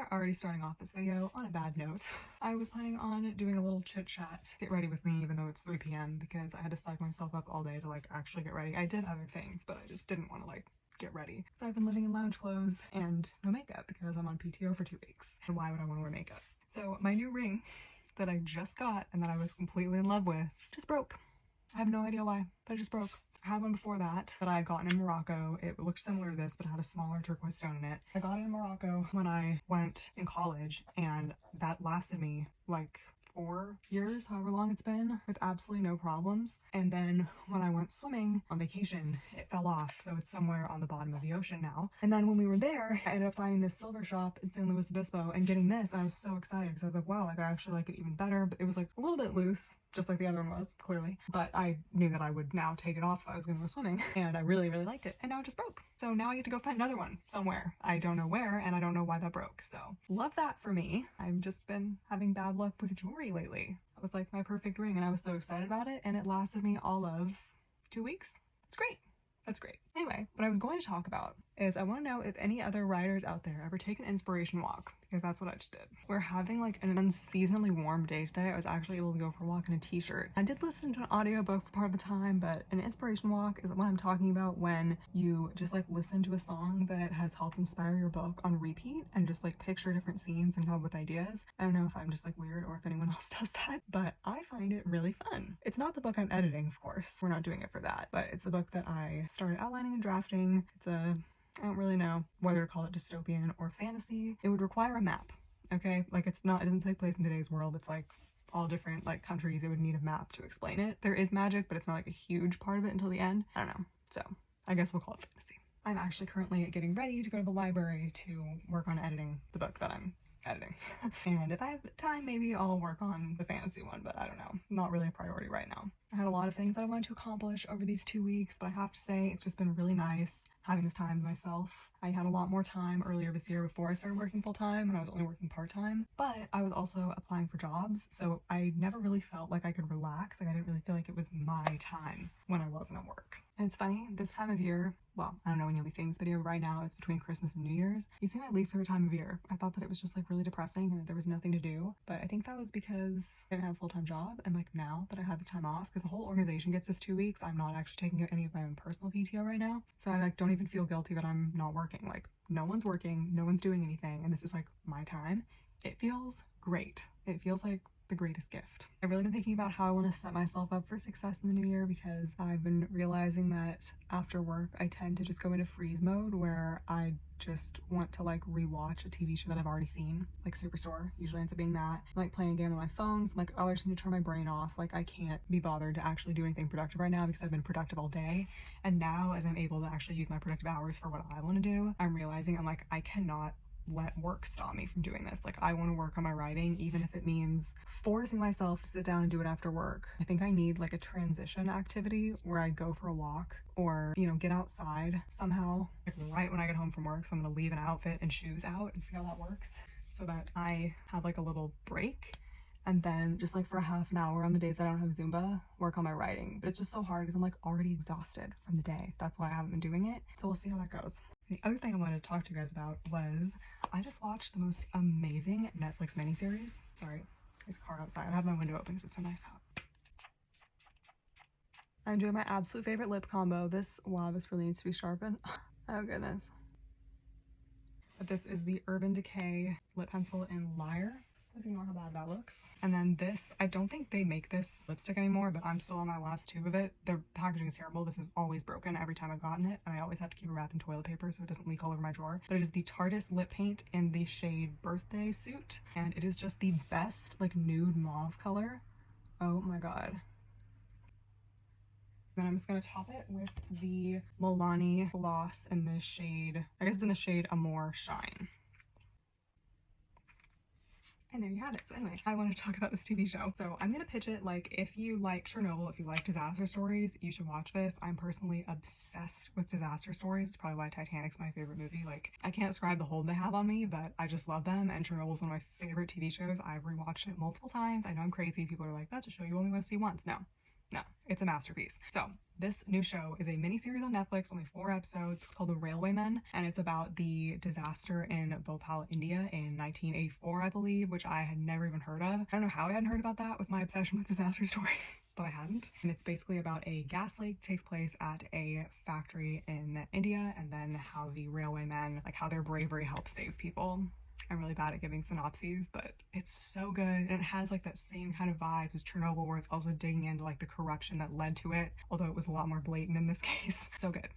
are already starting off this video on a bad note. I was planning on doing a little chit chat, get ready with me even though it's 3 p.m. because I had to psych myself up all day to like actually get ready. I did other things, but I just didn't want to like get ready. So I've been living in lounge clothes and no makeup because I'm on PTO for 2 weeks. And why would I want to wear makeup? So my new ring that I just got and that I was completely in love with just broke. I have no idea why, but it just broke. I had one before that I had gotten in Morocco. It looked similar to this, but it had a smaller turquoise stone in it. I got it in Morocco when I went in college, and that lasted me like 4 years, however long it's been, with absolutely no problems. And then when I went swimming on vacation, it fell off, so it's somewhere on the bottom of the ocean now. And then when we were there, I ended up finding this silver shop in San Luis Obispo and getting this. I was so excited because I was like, wow, like I actually like it even better. But it was like a little bit loose, just like the other one was, clearly. But I knew that I would now take it off if I was going to go swimming, and I really, really liked it. And now it just broke. So now I get to go find another one somewhere. I don't know where, and I don't know why that broke. So love that for me. I've just been having bad luck with jewelry lately. That was like my perfect ring, and I was so excited about it, and it lasted me all of 2 weeks. It's great. That's great. Anyway, what I was going to talk about is I want to know if any other riders out there ever take an inspiration walk, because that's what I just did. We're having like an unseasonably warm day today. I was actually able to go for a walk in a t-shirt. I did listen to an audiobook for part of the time, but an inspiration walk is what I'm talking about when you just like listen to a song that has helped inspire your book on repeat and just like picture different scenes and come up with ideas. I don't know if I'm just like weird or if anyone else does that, but I find it really fun. It's not the book I'm editing, of course. We're not doing it for that, but it's a book that I started outlining and drafting. It's I don't really know whether to call it dystopian or fantasy. It would require a map, okay? Like it doesn't take place in today's world. It's like all different like countries. It would need a map to explain it. There is magic, but it's not like a huge part of it until the end. I don't know. So I guess we'll call it fantasy. I'm actually currently getting ready to go to the library to work on editing the book that I'm editing. And if I have time, maybe I'll work on the fantasy one, but I don't know. Not really a priority right now. I had a lot of things that I wanted to accomplish over these 2 weeks, but I have to say it's just been really nice having this time to myself. I had a lot more time earlier this year before I started working full-time, and I was only working part-time, but I was also applying for jobs, so I never really felt like I could relax. Like I didn't really feel like it was my time when I wasn't at work. And it's funny, this time of year, well, I don't know when you'll be seeing this video, right now it's between Christmas and New Year's. It's my least favorite time of year. I thought that it was just like really depressing and that there was nothing to do, but I think that was because I didn't have a full-time job, and like now that I have this time off, because the whole organization gets this 2 weeks, I'm not actually taking any of my own personal PTO right now, so I like don't even feel guilty that I'm not working. Like no one's working, no one's doing anything, and this is like my time. It feels great. It feels like the greatest gift. I've really been thinking about how I want to set myself up for success in the new year, because I've been realizing that after work I tend to just go into freeze mode where I just want to like rewatch a TV show that I've already seen, like Superstore usually ends up being that. I'm, like playing a game on my phone, so I'm like, oh, I just need to turn my brain off. Like I can't be bothered to actually do anything productive right now because I've been productive all day. And now as I'm able to actually use my productive hours for what I want to do, I'm realizing I'm like, I cannot let work stop me from doing this. Like I want to work on my writing, even if it means forcing myself to sit down and do it after work. I think I need like a transition activity where I go for a walk or, you know, get outside somehow, like right when I get home from work. So I'm gonna leave an outfit and shoes out and see how that works, so that I have like a little break, and then just like for a half an hour on the days that I don't have Zumba, work on my writing. But it's just so hard because I'm like already exhausted from the day. That's why I haven't been doing it. So we'll see how that goes. The other thing I wanted to talk to you guys about was I just watched the most amazing Netflix miniseries. Sorry, there's a car outside. I have my window open because it's so nice out. I'm doing my absolute favorite lip combo. Wow, this really needs to be sharpened. Oh goodness. But this is the Urban Decay lip pencil in Liar. Let's ignore how bad that looks. And then this, I don't think they make this lipstick anymore, but I'm still on my last tube of it. Their packaging is terrible. This is always broken every time I've gotten it, and I always have to keep it wrapped in toilet paper so it doesn't leak all over my drawer. But it is the Tardis lip paint in the shade Birthday Suit, and it is just the best like nude mauve color. Oh my god. Then I'm just gonna top it with the Milani gloss in the shade, I guess it's in the shade Amore Shine. And there you have it. So anyway, I want to talk about this TV show. So I'm going to pitch it like, if you like Chernobyl, if you like disaster stories, you should watch this. I'm personally obsessed with disaster stories. It's probably why Titanic's my favorite movie. Like, I can't describe the hold they have on me, but I just love them. And Chernobyl is one of my favorite TV shows. I've rewatched it multiple times. I know I'm crazy. People are like, that's a show you only want to see once. No. No, it's a masterpiece. So this new show is a miniseries on Netflix, only 4 episodes, called The Railwaymen, and it's about the disaster in Bhopal, India in 1984, I believe, which I had never even heard of. I don't know how I hadn't heard about that with my obsession with disaster stories, but I hadn't. And it's basically about a gas leak takes place at a factory in India, and then how the railwaymen, like how their bravery helps save people. I'm really bad at giving synopses, but it's so good, and it has like that same kind of vibes as Chernobyl, where it's also digging into like the corruption that led to it, although it was a lot more blatant in this case. So good.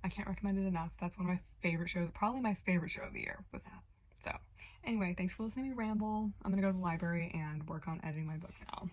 I can't recommend it enough. That's one of my favorite shows. Probably my favorite show of the year was that. So anyway, thanks for listening to me ramble. I'm gonna go to the library and work on editing my book now.